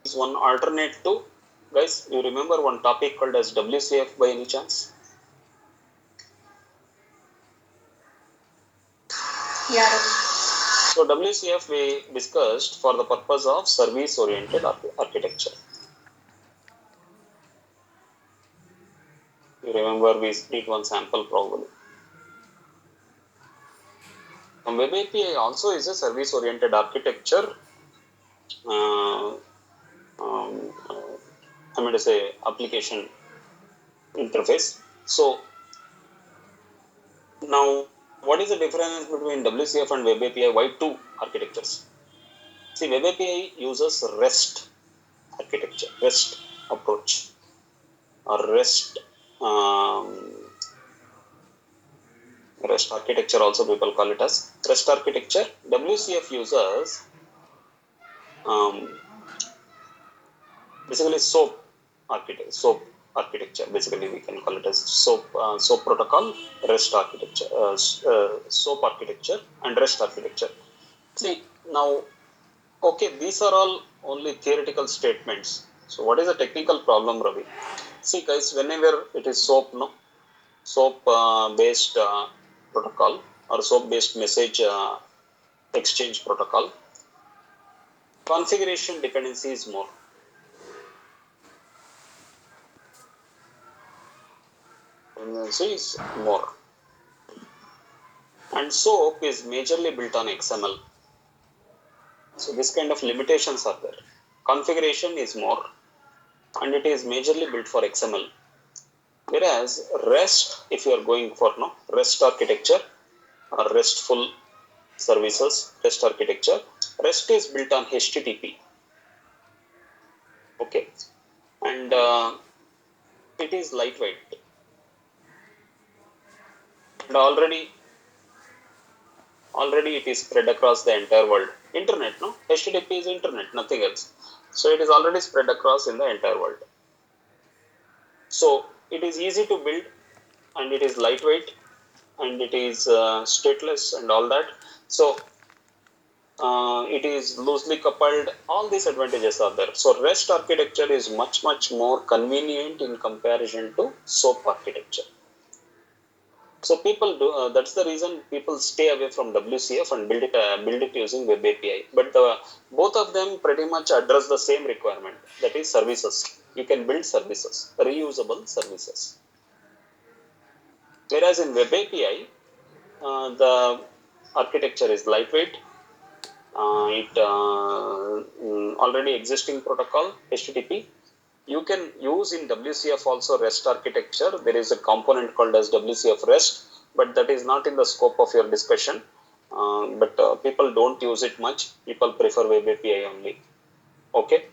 is one alternate to, guys, you remember one topic called as WCF by any chance? Yeah. So WCF we discussed for the purpose of service oriented architecture. You remember we did one sample probably. Web API also is a service oriented architecture. Uh, I mean to say application interface. So now what is the difference between WCF and Web API? Why two architectures? See, Web API uses REST architecture, REST approach, or REST architecture also people call it as REST architecture. WCF uses basically SOAP architecture. Basically, we can call it as SOAP protocol, REST architecture, SOAP architecture, and REST architecture. See now, okay, these are all only theoretical statements. So, what is the technical problem, Ravi? See, guys, whenever it is SOAP, no, SOAP based protocol or SOAP based message exchange protocol, configuration dependency is more. Dependency is more. And SOAP is majorly built on XML. So this kind of limitations are there. Configuration is more, and it is majorly built for XML. Whereas REST, if you are going for REST architecture or RESTful services, REST architecture, REST is built on HTTP. Okay, and it is lightweight, and already it is spread across the entire world. Internet, no? HTTP is internet, nothing else. So it is already spread across in the entire world. So it is easy to build, and it is lightweight, and it is stateless and all that. So it is loosely coupled. All these advantages are there. So REST architecture is much more convenient in comparison to SOAP architecture. So people do. That's the reason people stay away from WCF and build it using Web API. But both of them pretty much address the same requirement. That is services. You can build services, reusable services. Whereas in Web API, the architecture is lightweight. It already existing protocol HTTP. You can use in WCF also REST architecture. There is a component called as WCF REST, but that is not in the scope of your discussion. But people don't use it much. People prefer Web API only. Okay.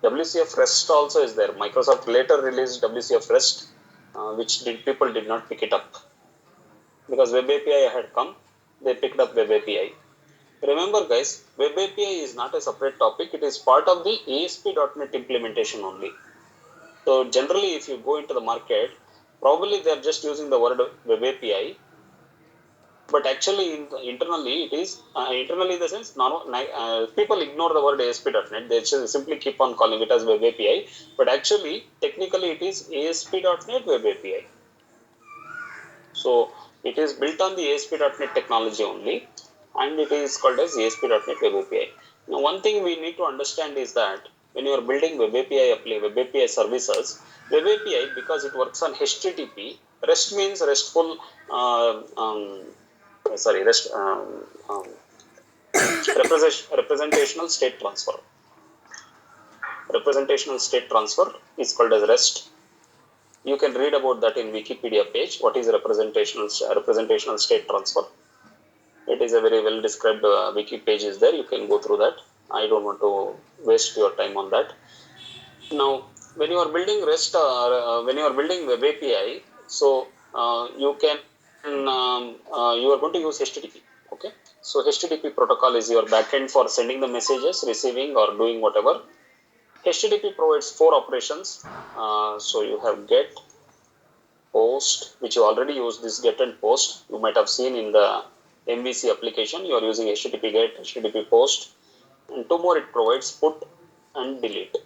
WCF REST also is there. Microsoft later released WCF REST, which people did not pick it up. Because Web API had come, they picked up Web API. Remember guys, Web API is not a separate topic. It is part of the ASP.NET implementation only. So generally, if you go into the market, probably they are just using the word Web API, but actually internally it is internally in the sense people ignore the word ASP.NET. They simply keep on calling it as Web API, but actually technically it is ASP.NET Web API. So it is built on the ASP.NET technology only, and it is called as ASP.NET Web API. Now, one thing we need to understand is that when you are building Web API services, Web API, because it works on HTTP, REST means RESTful, REST representational state transfer. Representational state transfer is called as REST. You can read about that in Wikipedia page. What is representational state transfer? It is a very well described wiki page is there. You can go through that. I don't want to waste your time on that. Now, when you are building REST, when you are building Web API, so you are going to use HTTP. Okay, so HTTP protocol is your backend for sending the messages, receiving, or doing whatever. HTTP provides 4 operations. So you have get, post, which you already use this get and post. You might have seen in the MVC application, you are using HTTP get, HTTP post, and 2 more it provides put and delete.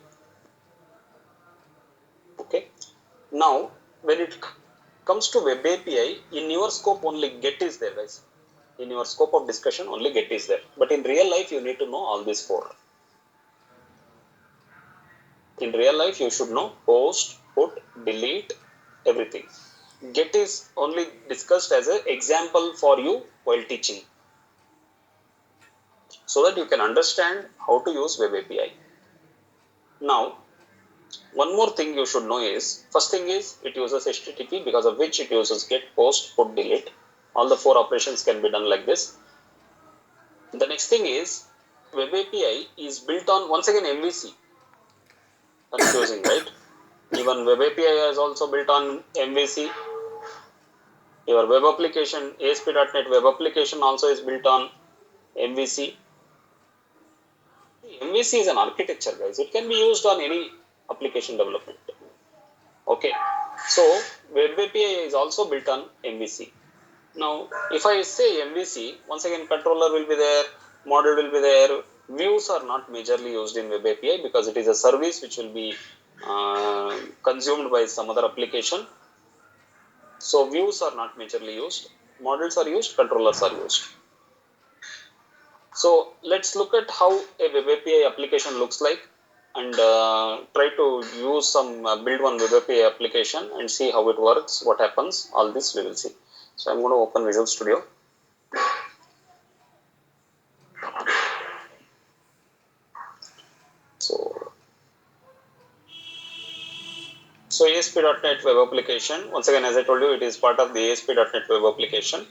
Now, when it comes to web API, in your scope only get is there, guys. In your scope of discussion, only get is there. But in real life, you need to know all these four. In real life, you should know post, put, delete, everything. Get is only discussed as an example for you while teaching, so that you can understand how to use web API. Now, one more thing you should know is, first thing is it uses HTTP, because of which it uses get, post, put, delete. All the four operations can be done like this. The next thing is web API is built on, once again, MVC. Confusing, right? Even web API is also built on MVC. Your web application, ASP.NET web application also is built on MVC. MVC is an architecture, guys. It can be used on any application development. Okay. So, web API is also built on MVC. Now, if I say MVC, once again, controller will be there, model will be there. Views are not majorly used in web API because it is a service which will be consumed by some other application. So, views are not majorly used. Models are used, controllers are used. So, let's look at how a web API application looks like, and try to use some build one web API application and see how it works, what happens. All this we will see. So, I'm going to open Visual Studio. So ASP.NET web application, once again, as I told you, it is part of the ASP.NET web application.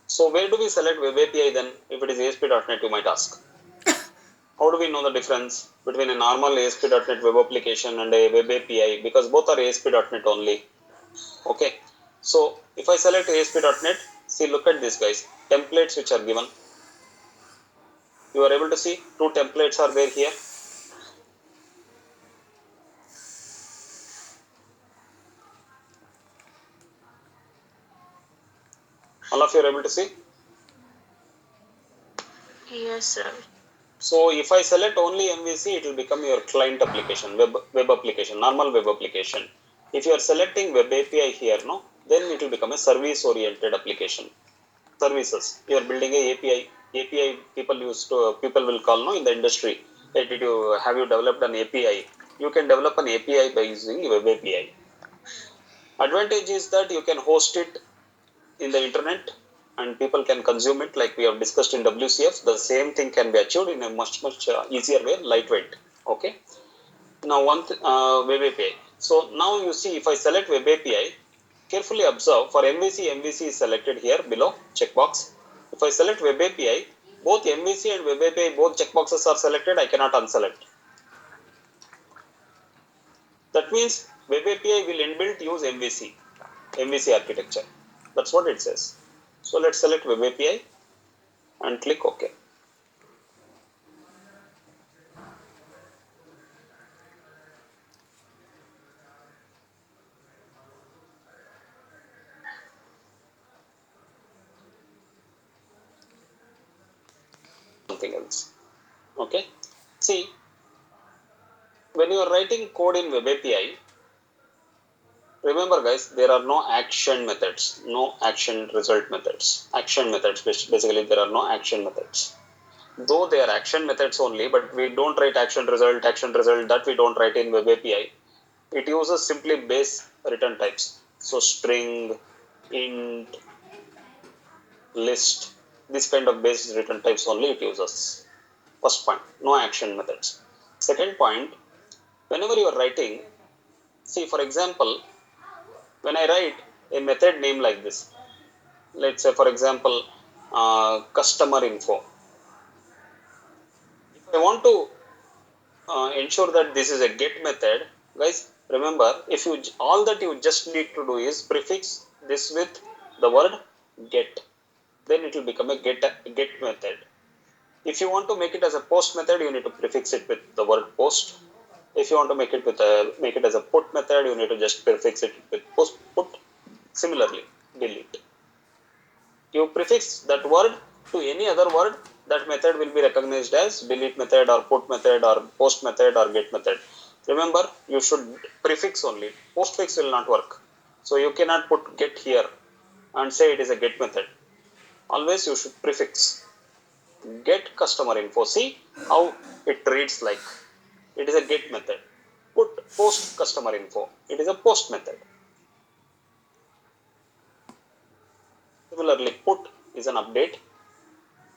So where do we select web API then? If it is ASP.NET, you might ask. How do we know the difference between a normal ASP.NET web application and a web API? Because both are ASP.NET only. Okay. So if I select ASP.NET, see, look at this, guys. Templates which are given. You are able to see two templates are there here. All of you are able to see? Yes, sir. So if I select only MVC, it will become your client application, web application, normal web application. If you are selecting web API here, no, then it will become a service oriented application. Services. You are building a API. API people will call, no, in the industry. Hey, have you developed an API? You can develop an API by using web API. Advantage is that you can host it in the internet and people can consume it, like we have discussed in WCF. The same thing can be achieved in a much easier way, lightweight. Okay. Now web API. So now you see, if I select web API, carefully observe, for MVC, MVC is selected here below checkbox. If I select web API, both MVC and web API, both checkboxes are selected. I cannot unselect. That means web API will inbuilt use MVC architecture. That's what it says. So let's select web API and click OK. Something else. Okay. See, when you are writing code in web API, remember, guys, there are no action methods, no action result methods. Action methods, basically there are no action methods. Though they are action methods only, but we don't write action result, that we don't write in web API. It uses simply base return types. So string, int, list, this kind of base return types only it uses. First point, no action methods. Second point, whenever you are writing, see, for example, when I write a method name like this, let's say, for example, customer info. If I want to ensure that this is a get method, guys, remember, if you all that you just need to do is prefix this with the word get, then it will become a get method. If you want to make it as a post method, you need to prefix it with the word post. If you want to make it as a put method, you need to just prefix it with put. Similarly, delete. You prefix that word to any other word that method will be recognized as delete method or put method or post method or get method. Remember, you should prefix only. Postfix will not work. So you cannot put get here and say it is a get method. Always you should prefix. Get customer info. See how it reads like. It is a get method. Put post customer info. It is a post method. Similarly, put is an update.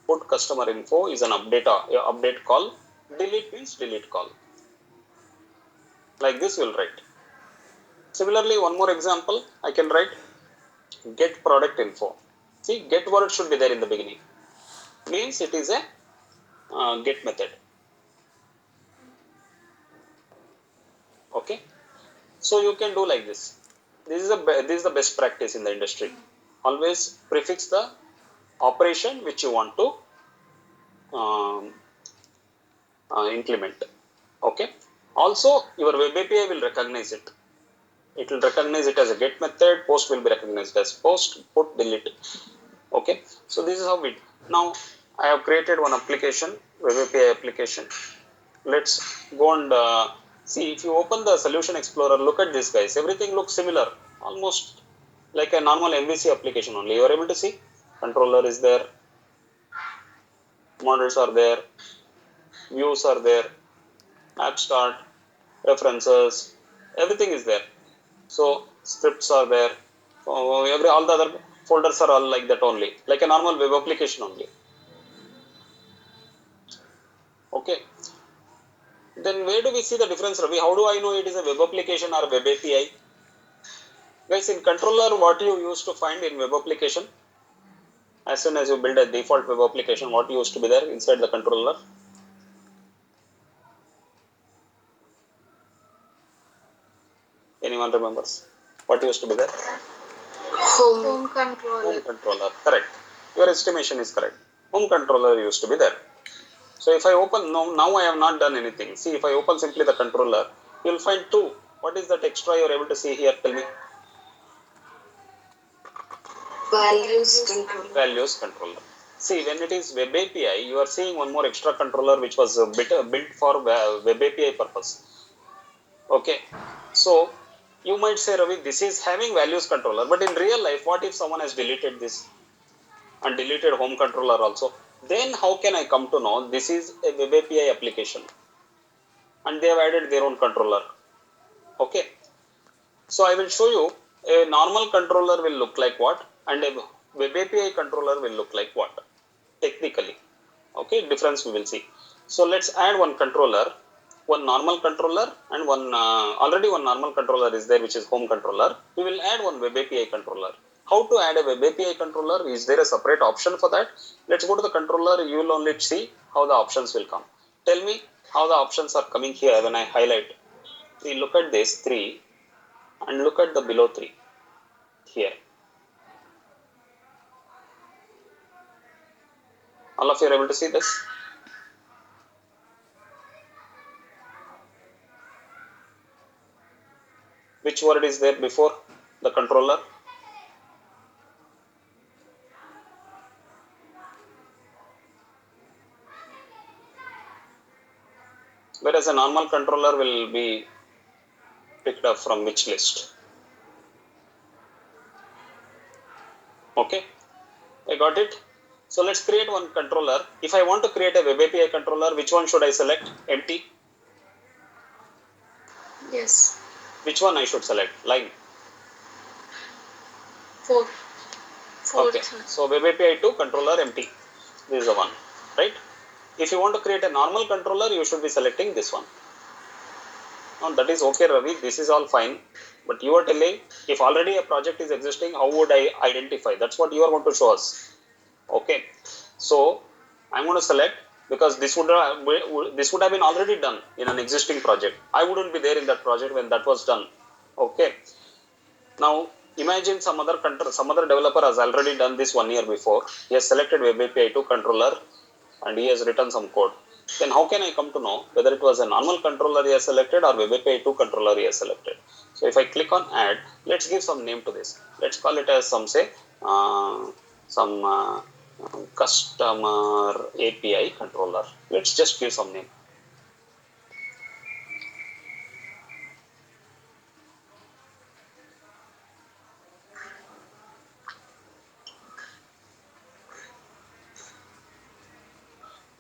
Put customer info is an update call. Delete means delete call. Like this we will write. Similarly, one more example I can write get product info. See, get word should be there in the beginning. Means it is a get method. Okay. So you can do like this. This is the best practice in the industry. Always prefix the operation which you want to implement. Okay. Also, your web API will recognize it. It will recognize it as a get method. Post will be recognized as post, put, delete. Okay. So this is how it. Now I have created one application, web API application. Let's go and see. If you open the Solution Explorer, look at this, guys. Everything looks similar, almost like a normal MVC application only. You are able to see controller is there, models are there, views are there, app start, references, everything is there. So scripts are there. All the other folders are all like that only, like a normal web application only. Okay. Then where do we see the difference, Ravi? How do I know it is a web application or web API? Guys, in controller, what you used to find in web application? As soon as you build a default web application, what used to be there inside the controller? Anyone remembers? What used to be there? Home controller. Home controller. Correct. Your estimation is correct. Home controller used to be there. So if I open, now I have not done anything. See, if I open simply the controller, you will find two. What is that extra you are able to see here? Tell me. Values controller. Values controller. See, when it is web API, you are seeing one more extra controller which was built for web API purpose. Okay. So you might say, Ravi, this is having values controller, but in real life, what if someone has deleted this and deleted home controller also? Then how can I come to know this is a web API application and they have added their own controller? Okay. So I will show you a normal controller will look like what and a web API controller will look like what technically. Okay, difference we will see. So let's add one controller, one normal controller and one already one normal controller is there which is home controller. We will add one web API controller. How to add a web API controller? Is there a separate option for that? Let's go to the controller. You will only see how the options will come. Tell me how the options are coming here when I highlight. See, look at this 3 and look at the below 3 here. All of you are able to see this? Which word is there before the controller? Whereas a normal controller will be picked up from which list? Okay, I got it. So let's create one controller. If I want to create a web API controller, which one should I select? Empty? Yes. Which one I should select? Line? Fourth. Okay, so web API to controller empty. This is the one, right? If you want to create a normal controller, you should be selecting this one. Now that is okay, Ravi. This is all fine. But you are telling if already a project is existing, how would I identify? That's what you are going to show us. Okay. So I'm going to select because this would have been already done in an existing project. I wouldn't be there in that project when that was done. Okay. Now imagine some other developer has already done this 1 year before. He has selected web API to controller and he has written some code. Then how can I come to know whether it was a normal controller he has selected or web API 2 controller he has selected? So if I click on add, let's give some name to this. Let's call it as some say customer API controller. Let's just give some name.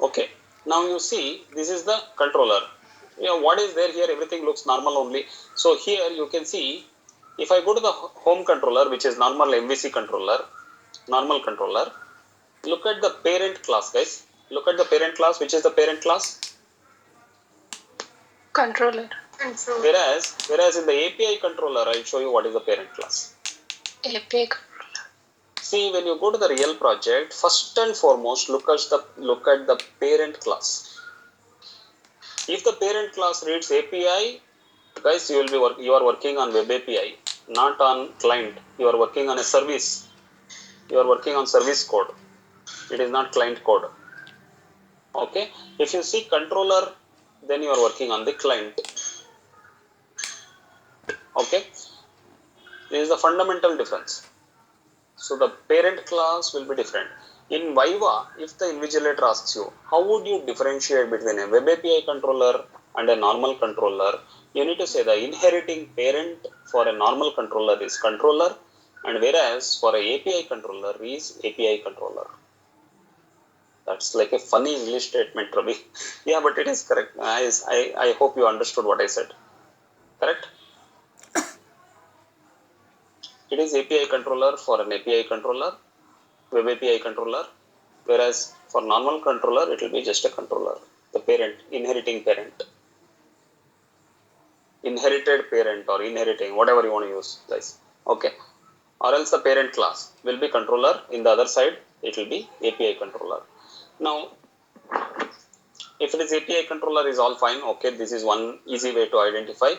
Okay, now you see this is the controller. What is there here? Everything looks normal only. So here you can see if I go to the home controller, which is normal MVC controller, normal controller, look at the parent class, guys. Look at the parent class. Which is the parent class? Controller. Whereas in the API controller, I'll show you what is the parent class. API controller. See, when you go to the real project, first and foremost, look at the parent class. If the parent class reads API, guys, you are working on web API, not on client. You are working on a service. You are working on service code. It is not client code. Okay. If you see controller, then you are working on the client. Okay. This is the fundamental difference. So the parent class will be different. In Viva, if the invigilator asks you, how would you differentiate between a web API controller and a normal controller? You need to say the inheriting parent for a normal controller is controller, and whereas for a API controller is API controller. That's like a funny English statement, Ravi. Yeah, but it is correct. I hope you understood what I said. Correct? It is API controller for an API controller, web API controller, whereas for normal controller, it will be just a controller, the parent, inheriting parent, inherited parent or inheriting, whatever you want to use, guys. Okay. Or else the parent class will be controller. In the other side, it will be API controller. Now, if it is API controller is all fine. Okay, this is one easy way to identify.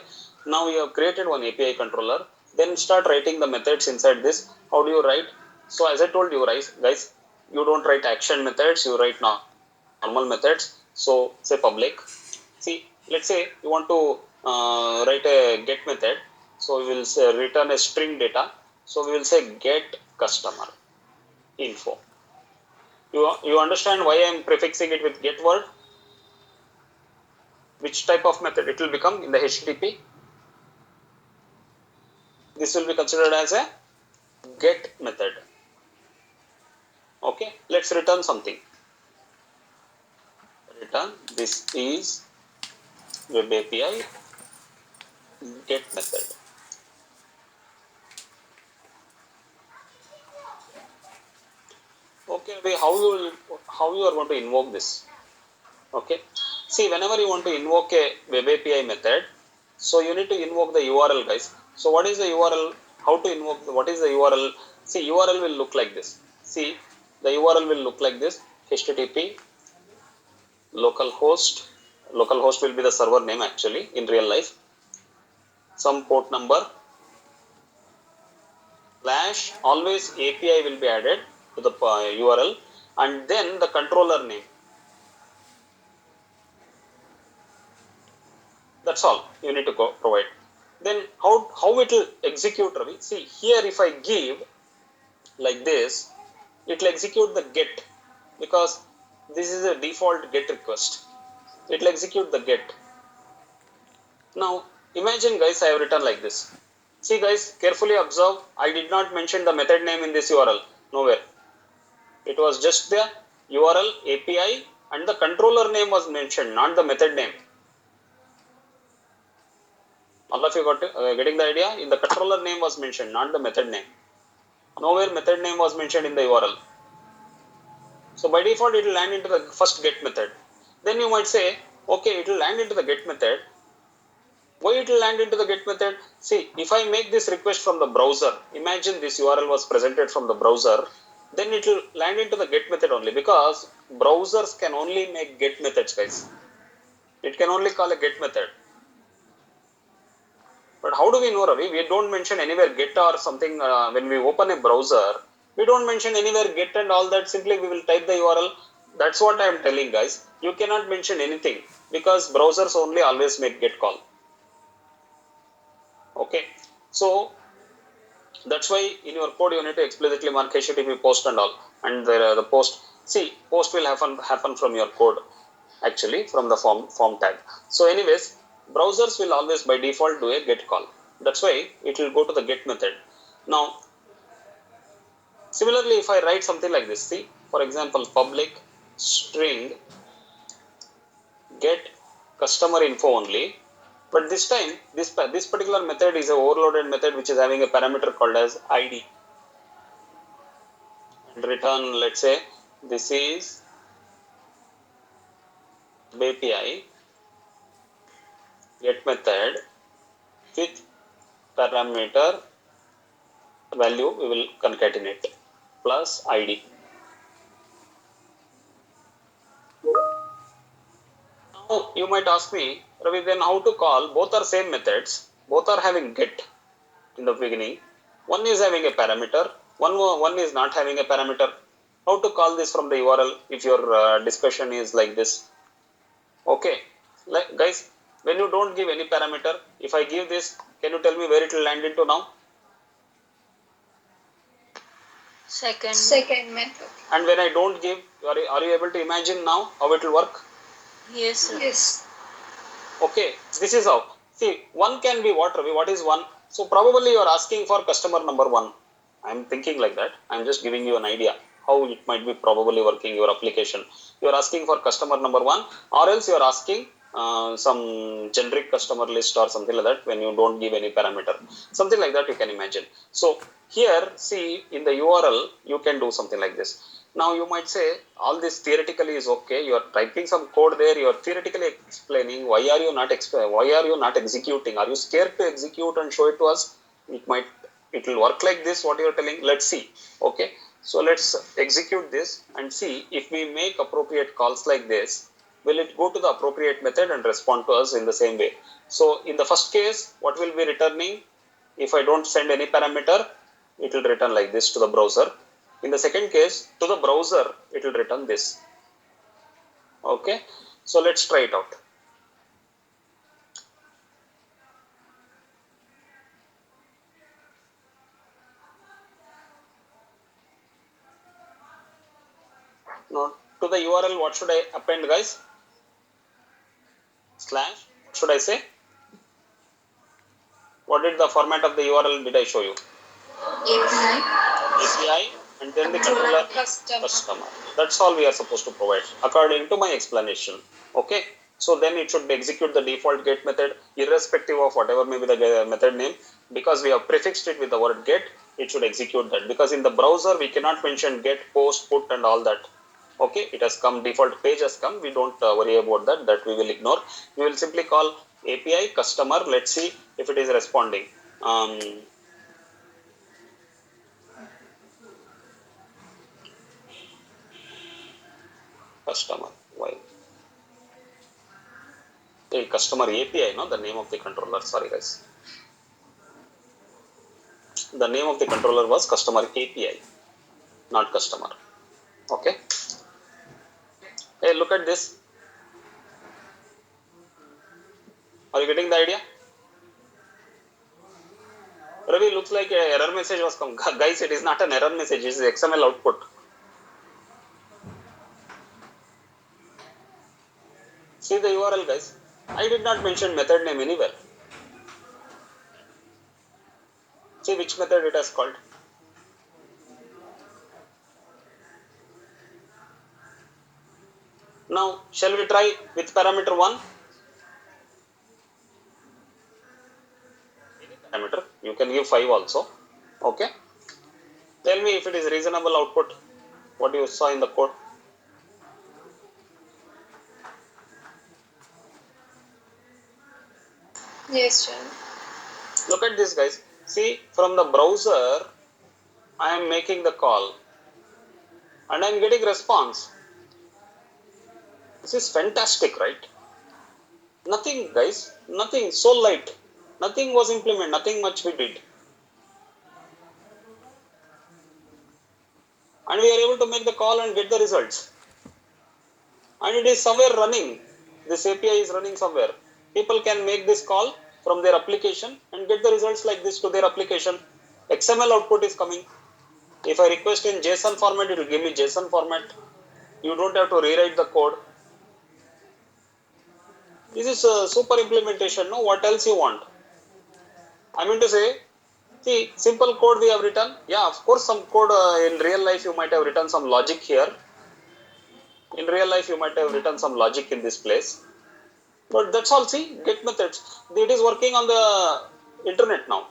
Now you have created one API controller. Then start writing the methods inside this. How do you write? So as I told you, guys, you don't write action methods. You write normal methods. So say public. See, let's say you want to write a get method. So we will say return a string data. So we will say get customer info. You understand why I am prefixing it with get word? Which type of method it will become in the HTTP? This will be considered as a get method. Okay, let's return something. Return this is web API get method. Okay, how you are going to invoke this? Okay, see, whenever you want to invoke a web API method, so you need to invoke the URL, guys. So what is the URL? How to invoke? What is the URL? See, URL will look like this. See, the URL will look like this: HTTP localhost. Localhost will be the server name actually in real life. Some port number / always API will be added to the URL, and then the controller name. That's all you need to provide. Then how it will execute, Ravi? See, here if I give like this, it will execute the get, because this is a default get request. It will execute the get. Now imagine, guys, I have written like this. See, guys, carefully observe. I did not mention the method name in this URL. Nowhere. It was just the URL, API, and the controller name was mentioned, not the method name. All of you getting the idea? In the controller name was mentioned, not the method name. Nowhere method name was mentioned in the URL. So by default, it will land into the first get method. Then you might say, okay, it will land into the get method. Why it will land into the get method? See, if I make this request from the browser, imagine this URL was presented from the browser, then it will land into the get method only, because browsers can only make get methods, guys. It can only call a get method. But how do we know, Ravi? We don't mention anywhere get or something. When we open a browser, we don't mention anywhere get and all that. Simply we will type the URL. That's what I am telling, guys. You cannot mention anything, because browsers only always make get call. Okay. So that's why in your code you need to explicitly mark HTTP post and all. and the post. See, post will happen from your code, actually from the form tag. So anyways, browsers will always by default do a get call. That's why it will go to the get method. Now, similarly, if I write something like this, see, for example, public string get customer info only. But this time, this particular method is a overloaded method which is having a parameter called as ID. And return, let's say, this is API get method with parameter value we will concatenate plus ID. Now you might ask me, Ravi, then how to call? Both are same methods, both are having get in the beginning. One is having a parameter, one is not having a parameter. How to call this from the URL if your discussion is like this? Okay, like guys, when you don't give any parameter, if I give this, can you tell me where it will land into now? Second method. And when I don't give, are you able to imagine now how it will work? Yes, sir. Yes. Okay, this is how. See, one can be what, Ravi? What is one? So probably you are asking for customer number one. I am thinking like that. I am just giving you an idea how it might be probably working your application. You are asking for customer number one, or else you are asking some generic customer list or something like that when you don't give any parameter. Something like that you can imagine. So here, see, in the URL, you can do something like this. Now you might say all this theoretically is okay. You are typing some code there. You are theoretically explaining why are you not executing? Are you scared to execute and show it to us? It will work like this. What you are telling? Let's see. Okay. So let's execute this and see if we make appropriate calls like this. Will it go to the appropriate method and respond to us in the same way? So in the first case, what will be returning? If I don't send any parameter, it will return like this to the browser. In the second case, to the browser, it will return this. Okay, so let's try it out. Now, to the URL, what should I append, guys? Slash, what should I say? What did the format of the URL did I show you? API and then the controller customer. That's all we are supposed to provide according to my explanation. Okay. So then it should execute the default get method irrespective of whatever may be the method name. Because we have prefixed it with the word get, it should execute that. Because in the browser, we cannot mention get, post, put and all that. Okay. It has come, default page has come. We don't worry about that. That we will ignore. We will simply call API customer. Let's see if it is responding. Customer, why? The customer API, no, the name of the controller. Sorry, guys. The name of the controller was customer API, not customer. Okay. Hey, look at this. Are you getting the idea? Ravi, looks like an error message was come. Guys, it is not an error message. It is XML output. See the URL, guys. I did not mention method name anywhere. See which method it has called. Now, shall we try with parameter 1? Any parameter. You can give 5 also. Okay. Tell me if it is reasonable output. What you saw in the code. Yes, sir. Look at this, guys. See, from the browser, I am making the call and I am getting response. This is fantastic, right? Nothing, guys. Nothing. So light. Nothing was implemented. Nothing much we did. And we are able to make the call and get the results. And it is somewhere running. This API is running somewhere. People can make this call from their application and get the results like this to their application. XML output is coming. If I request in JSON format, it will give me JSON format. You don't have to rewrite the code. This is a super implementation. No, what else you want? I mean to say, see, simple code we have written. Yeah, of course, some code in real life you might have written some logic here. In real life, you might have written some logic in this place. But that's all. See, get methods. It is working on the internet now.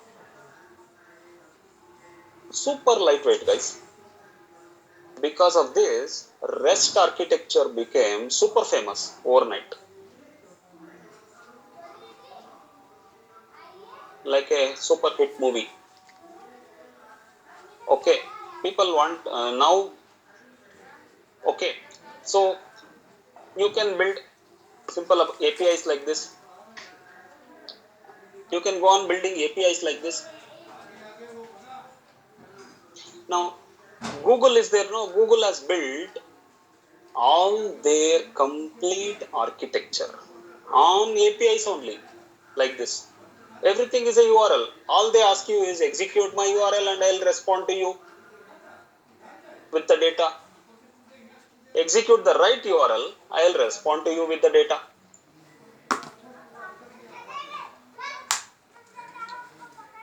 Super lightweight, guys. Because of this, REST architecture became super famous overnight. Like a super hit movie. Okay, people want now. Okay, so you can build simple APIs like this. You can go on building APIs like this. Now, Google is there. No, Google has built on their complete architecture on APIs only, like this. Everything is a URL. All they ask you is execute my URL and I'll respond to you with the data. Execute the right URL, I'll respond to you with the data.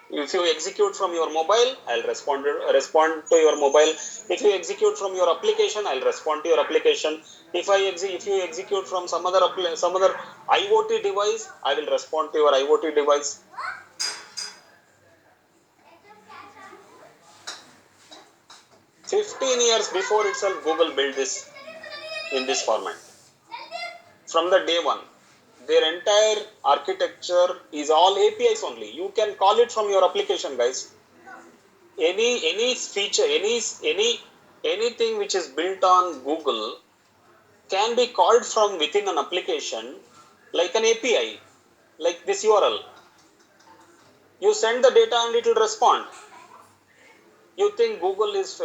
If you execute from your mobile, I'll respond to your mobile. If you execute from your application, I'll respond to your application. If you execute from some other IoT device, I will respond to your IoT device. "15 years before itself, Google built this in this format. From the day one, their entire architecture is all APIs only. You can call it from your application, guys. Any feature, anything which is built on Google can be called from within an application like an API, like this URL. You send the data and it will respond. You think Google is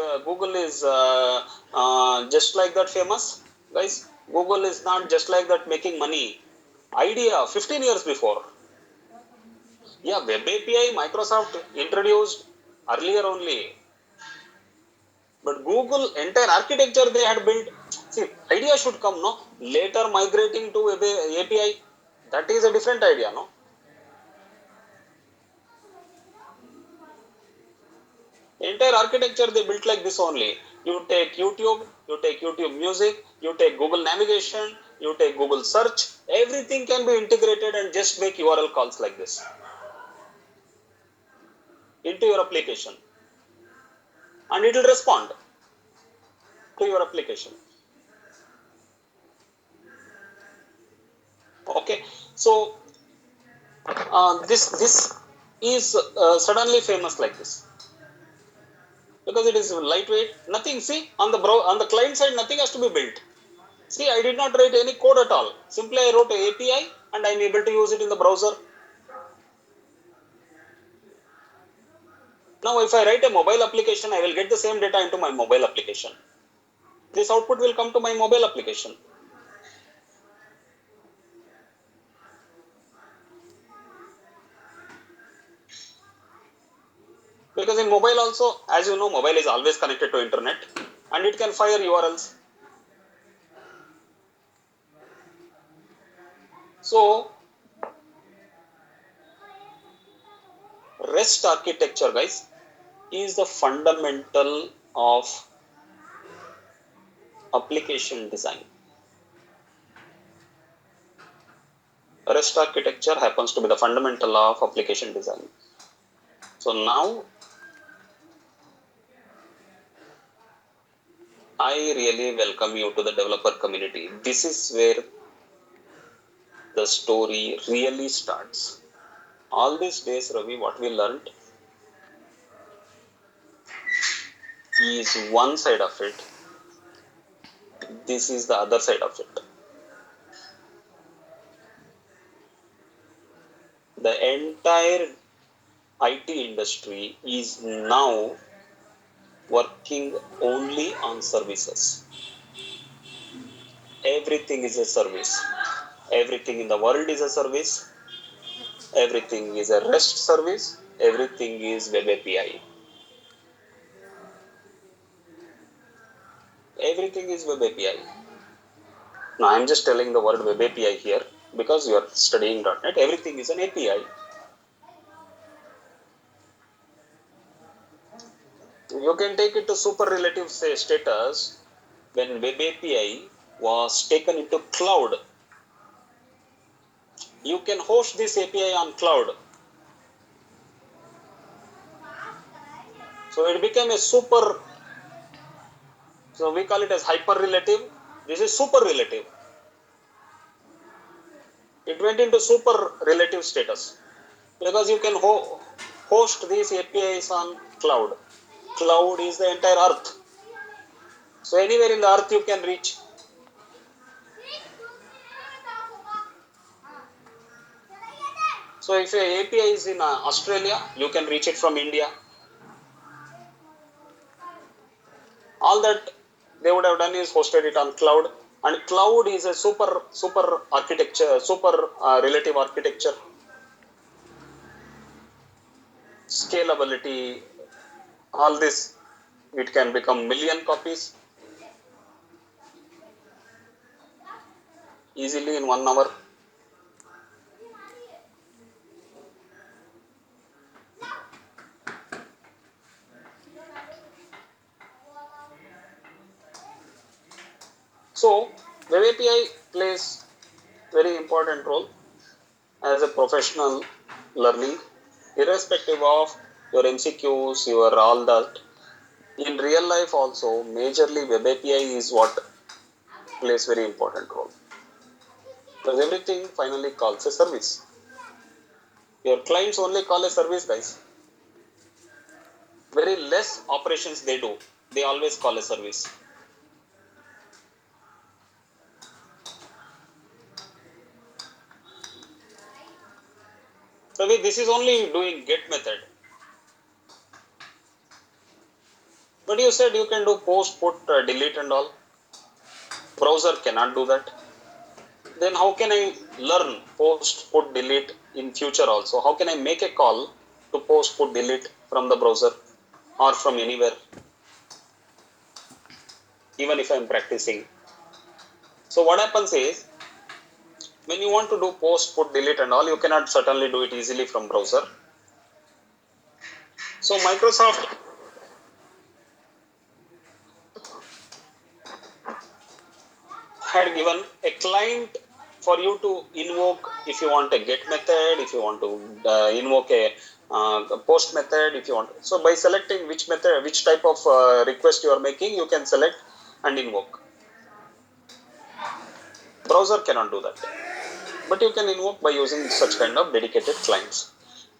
just like that famous, guys? Google is not just like that making money. Idea 15 years before. Yeah, Web API Microsoft introduced earlier only. But Google entire architecture they had built. See, idea should come, no? Later migrating to Web API. That is a different idea, no? Entire architecture they built like this only. You take YouTube Music, you take Google Navigation, you take Google Search. Everything can be integrated and just make URL calls like this into your application. And it will respond to your application. Okay, so this is suddenly famous like this because it is lightweight. Nothing. See on the client side, nothing has to be built. See, I did not write any code at all. Simply I wrote an API and I am able to use it in the browser. Now, if I write a mobile application, I will get the same data into my mobile application. This output will come to my mobile application. Because in mobile also, as you know, mobile is always connected to internet and it can fire URLs. So, REST architecture, guys, is the fundamental of application design. REST architecture happens to be the fundamental of application design. So now, I really welcome you to the developer community. This is where the story really starts. All these days, Ravi, what we learned is one side of it. This is the other side of it. The entire IT industry is now working only on services. Everything is a service. Everything in the world is a service. Everything is a REST service. Everything is Web API. everything is web API. Now I'm just telling the word web API here because you are studying .NET. Everything is an API. You can take it to super relative status when web API was taken into cloud. You can host this API on cloud. So it became a super, so we call it as hyper relative. This is super relative. It went into super relative status because you can host these APIs on cloud. Cloud is the entire earth. So anywhere in the earth you can reach. So if your API is in Australia, you can reach it from India. All that they would have done is hosted it on cloud, and cloud is a super architecture, super relative architecture. Scalability, all this, it can become million copies easily in 1 hour. So web API plays very important role as a professional learning, irrespective of your MCQs, your all that. In real life also, majorly web API is what plays very important role. Because everything finally calls a service. Your clients only call a service, guys. Very less operations they do. They always call a service. So this is only doing get method. But you said you can do post, put, delete and all. Browser cannot do that. Then how can I learn post, put, delete in future also? How can I make a call to post, put, delete from the browser or from anywhere? Even if I am practicing. So what happens is, when you want to do post, put, delete and all, you cannot certainly do it easily from browser. So Microsoft had given a client for you to invoke if you want a get method, if you want to invoke a post method, if you want. So by selecting which method, which type of request you are making, you can select and invoke. Browser cannot do that, but you can invoke by using such kind of dedicated clients.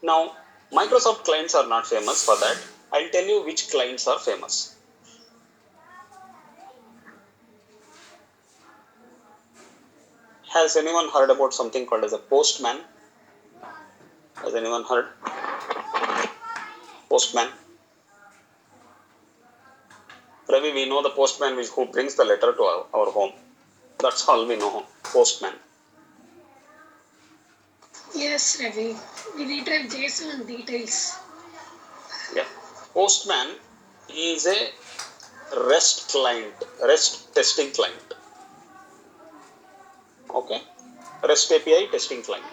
Now, Microsoft clients are not famous for that. I'll tell you which clients are famous. Has anyone heard about something called as a Postman? Has anyone heard? Postman. Ravi, we know the postman who brings the letter to our home. That's all we know. Postman. Yes, Ravi. We retrieve JSON details. Yeah. Postman is a REST client, REST testing client. Okay. REST API testing client.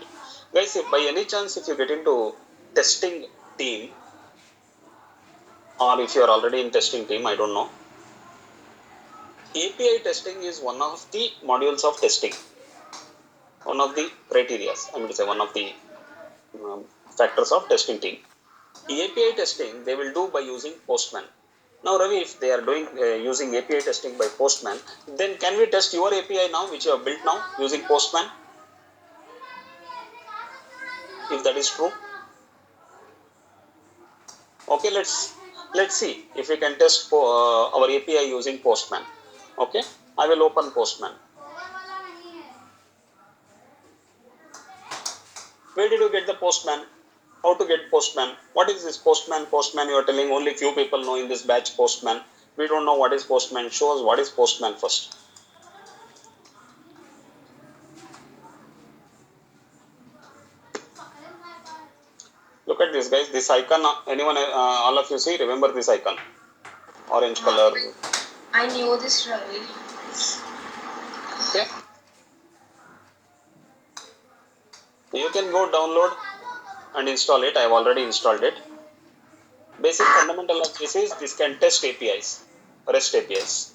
Guys, if by any chance if you get into testing team, or if you are already in testing team, I don't know. API testing is one of the modules of testing. One of the criteria, I mean to say one of the factors of testing team. API testing they will do by using Postman. Now Ravi, if they are doing using API testing by Postman, then can we test your API now which you have built now using Postman? If that is true. Okay, let's see if we can test our API using Postman. Okay, I will open Postman. Where did you get the Postman? How to get Postman? What is this Postman? Postman, you are telling only few people know in this batch Postman. We don't know what is Postman. Show us what is Postman first. Look at this, guys. This icon, anyone, all of you see? Remember this icon? Orange color. I knew this, Ravi. Okay. You can go download and install it. I have already installed it. Basic fundamental of this is this can test APIs, REST APIs.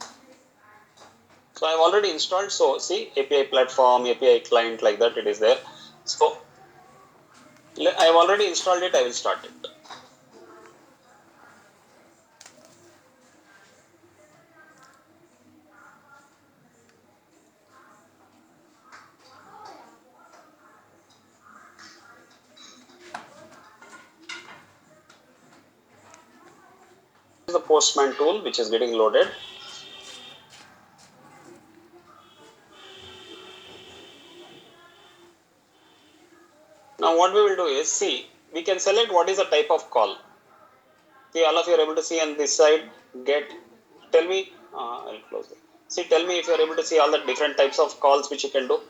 So I have already installed. So see API platform, API client like that it is there. So I have already installed it. I will start it. This is the Postman tool which is getting loaded. Now what we will do is see we can select what is the type of call. See all of you are able to see on this side get. Tell me. I'll close it. See tell me if you are able to see all the different types of calls which you can do.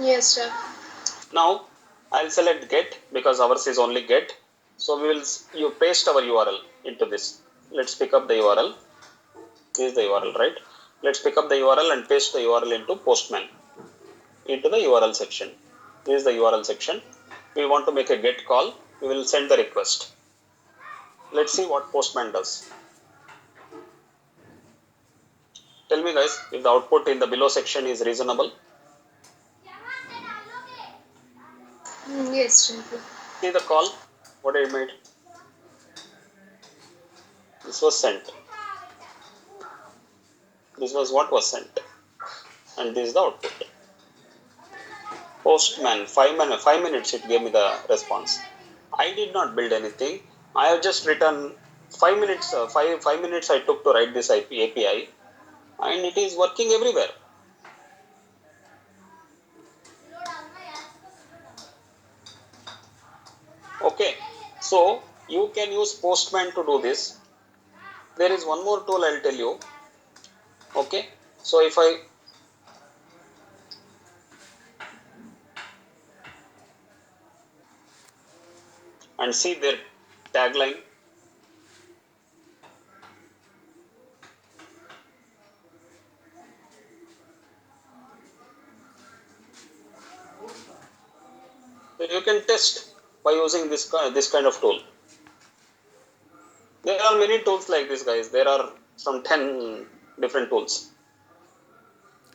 Yes, sir. Now I'll select get because ours is only get. So we will you paste our URL into this. Let's pick up the URL. This is the URL, right? Let's pick up the URL and paste the URL into Postman into the URL section. This is the URL section. We want to make a get call. We will send the request. Let's see what Postman does. Tell me guys if the output in the below section is reasonable. Yes, Ravi. See the call. What I made. This was sent. This was what was sent. And this is the output. Postman, 5 minutes it gave me the response. I did not build anything. I have just written 5 minutes. 5 minutes I took to write this API, and it is working everywhere. Okay, so you can use Postman to do this. There is one more tool I'll tell you. Okay, so if I and see their tagline. So you can test by using this kind of tool. There are many tools like this, guys. There are some 10 different tools.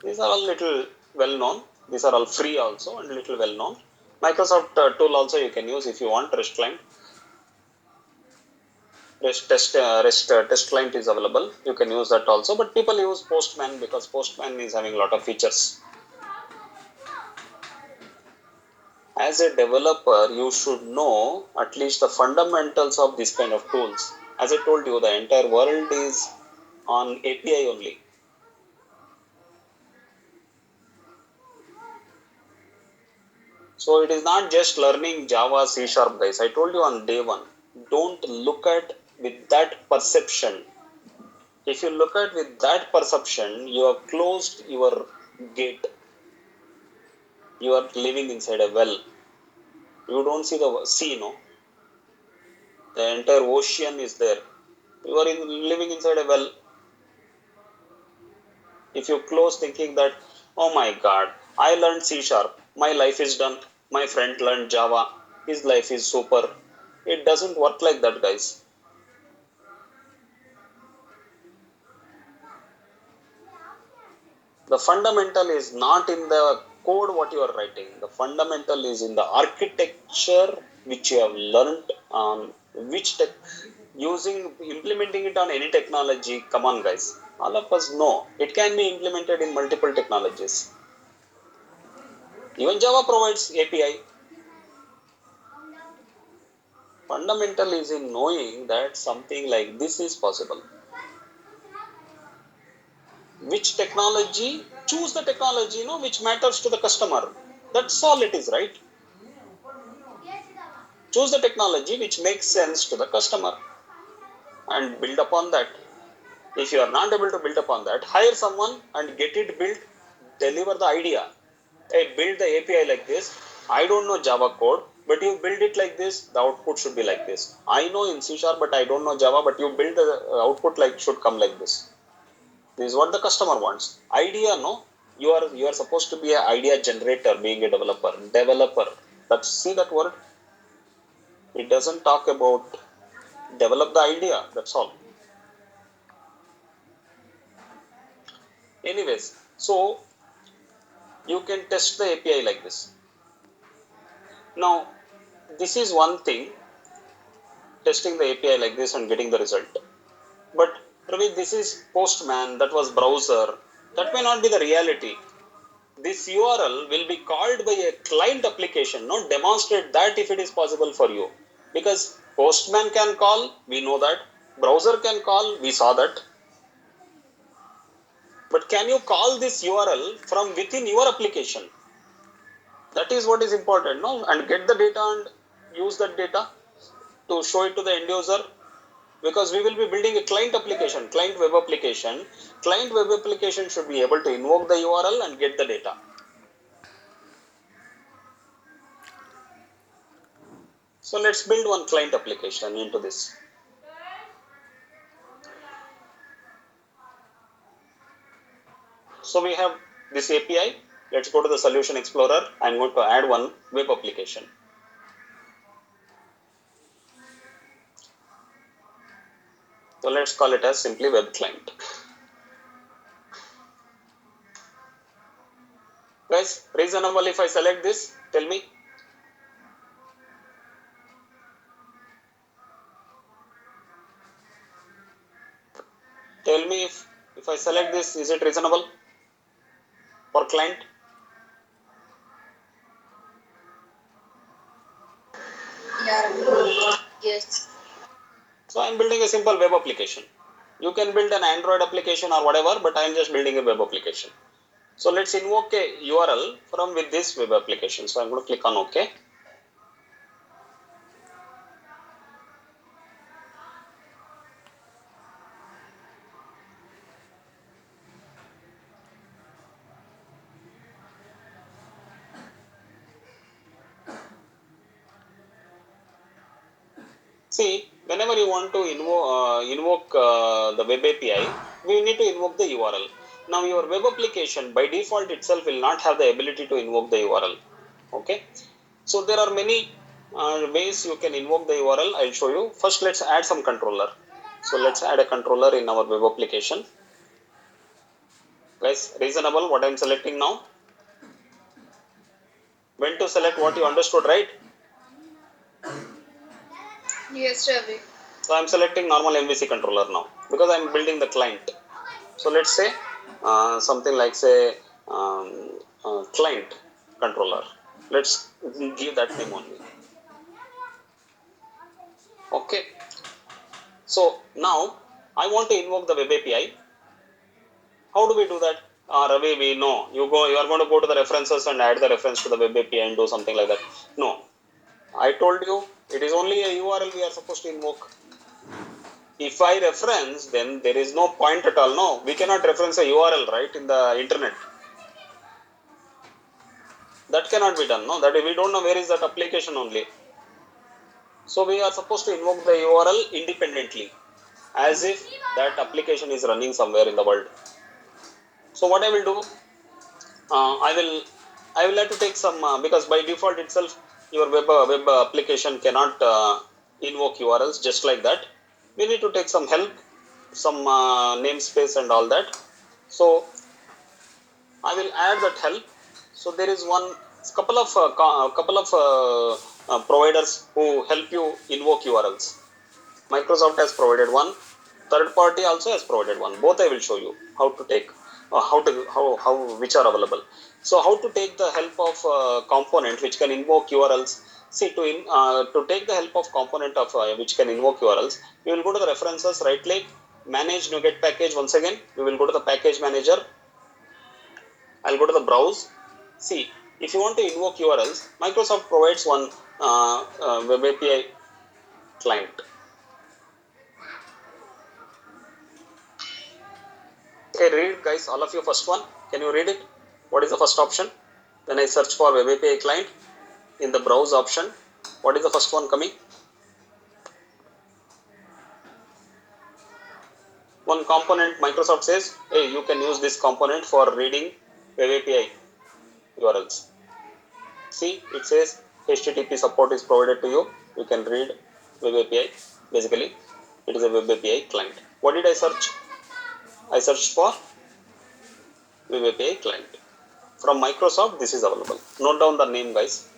These are all little well known. These are all free also and little well known. Microsoft tool also you can use if you want. REST client. REST test client is available. You can use that also. But people use Postman because Postman is having a lot of features. As a developer, you should know at least the fundamentals of this kind of tools. As I told you, the entire world is on API only. So it is not just learning Java, C#, guys. I told you on day one, don't look at with that perception. If you look at with that perception, you have closed your gate. You are living inside a well. You don't see the sea, no? The entire ocean is there. You are living inside a well. If you close thinking that, oh my god, I learned C#, my life is done, my friend learned Java, his life is super. It doesn't work like that, guys. The fundamental is not in the code what you are writing. The fundamental is in the architecture which you have learned on which implementing it on any technology. Come on, guys. All of us know it can be implemented in multiple technologies. Even Java provides API. Fundamental is in knowing that something like this is possible. Which technology? Choose the technology, which matters to the customer. That's all it is, right? Choose the technology which makes sense to the customer and build upon that. If you are not able to build upon that, hire someone and get it built, deliver the idea. Hey, build the API like this. I don't know Java code. but you build it like this, the output should be like this. I know in C Sharp, but I don't know Java, but you build the output like should come like this. This is what the customer wants. Idea, no? You are supposed to be an idea generator, being a developer. Developer. That's, see that word? It doesn't talk about develop the idea. That's all. Anyways, so you can test the API like this. Now, this is one thing, testing the API like this and getting the result. But Ravi, this is Postman, that was browser. That may not be the reality. This URL will be called by a client application, not demonstrate that if it is possible for you. Because Postman can call, we know that. Browser can call, we saw that. But can you call this URL from within your application? That is what is important, no? And get the data and use that data to show it to the end user. Because we will be building a client application, client web application. Client web application should be able to invoke the URL and get the data. So let's build one client application into this. So we have this API. Let's go to the Solution Explorer. I'm going to add one web application. So let's call it as simply web client. Guys, reasonable if I select this? Tell me. Tell me if I select this, is it reasonable for client? Yeah. Yes. So I'm building a simple web application. You can build an Android application or whatever, but I'm just building a web application. So let's invoke a URL from with this web application. So I'm going to click on OK. See, whenever you want to invoke the web API, we need to invoke the URL. Now your web application by default itself will not have the ability to invoke the URL. Okay. So there are many ways you can invoke the URL. I'll show you. First, let's add some controller. So let's add a controller in our web application. Guys, reasonable what I'm selecting now? When to select what you understood, right? Yes, Ravi. So I'm selecting normal MVC controller now because I'm building the client. So let's say something like say client controller. Let's give that name only. Okay. So now I want to invoke the web API. How do we do that? Ravi, we know you are going to go to the references and add the reference to the web API and do something like that. No, I told you it is only a URL we are supposed to invoke. If I reference, then there is no point at all. No, we cannot reference a URL, right, in the internet. That cannot be done. No, that we don't know where is that application only. So we are supposed to invoke the URL independently, as if that application is running somewhere in the world. So what I will do, I will have to take some because by default itself your web application cannot invoke URLs just like that. We need to take some help, some namespace and all that. So I will add that help. So there is couple of providers who help you invoke URLs. Microsoft has provided one. Third party also has provided one. Both I will show you how to take, which are available. So how to take the help of component which can invoke URLs. See, to take the help of component of which can invoke URLs, we will go to the references, right click, manage NuGet package. Once again, we will go to the package manager. I'll go to the browse. See, if you want to invoke URLs, Microsoft provides one web API client. Okay, read guys, all of you first one. Can you read it? What is the first option? When I search for web API client, in the browse option, What is the first one coming? One component Microsoft says, hey, you can use this component for reading Web API URLs. See, it says HTTP support is provided to you. You can read Web API. Basically, it is a Web API client. What did I search? I searched for Web API client. From Microsoft, this is available. Note down the name, guys,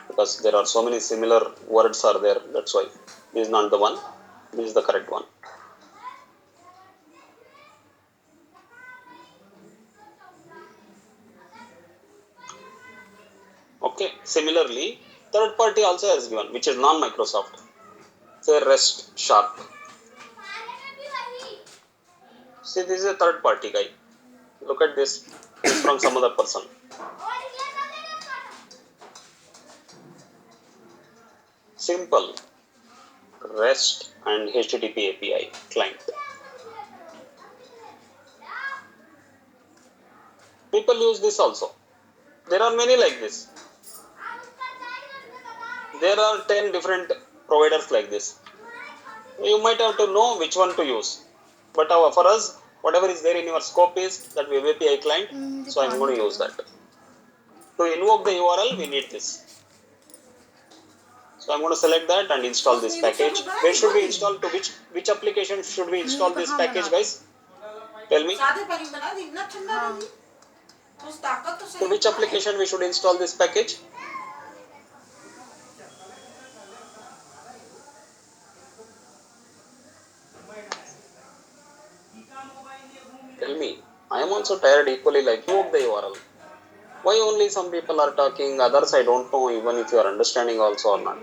because there are so many similar words are there. That's why this is not the one. This is the correct one. Okay. Similarly, third party also has given, which is non-Microsoft. Say REST Sharp. See, this is a third party guy. Look at this. It's from some other person. Simple. REST and HTTP API client. People use this also. There are many like this. There are 10 different providers like this. You might have to know which one to use. But for us, whatever is there in your scope is that Web API client. So I'm going to use that. To invoke the URL, we need this. So I'm going to select that and install this package. Where should we install? To which application should we install this package, guys? Tell me. To which application we should install this package? Tell me. I am also tired equally like invoke the URL. Why only some people are talking, others I don't know even if you are understanding also or not.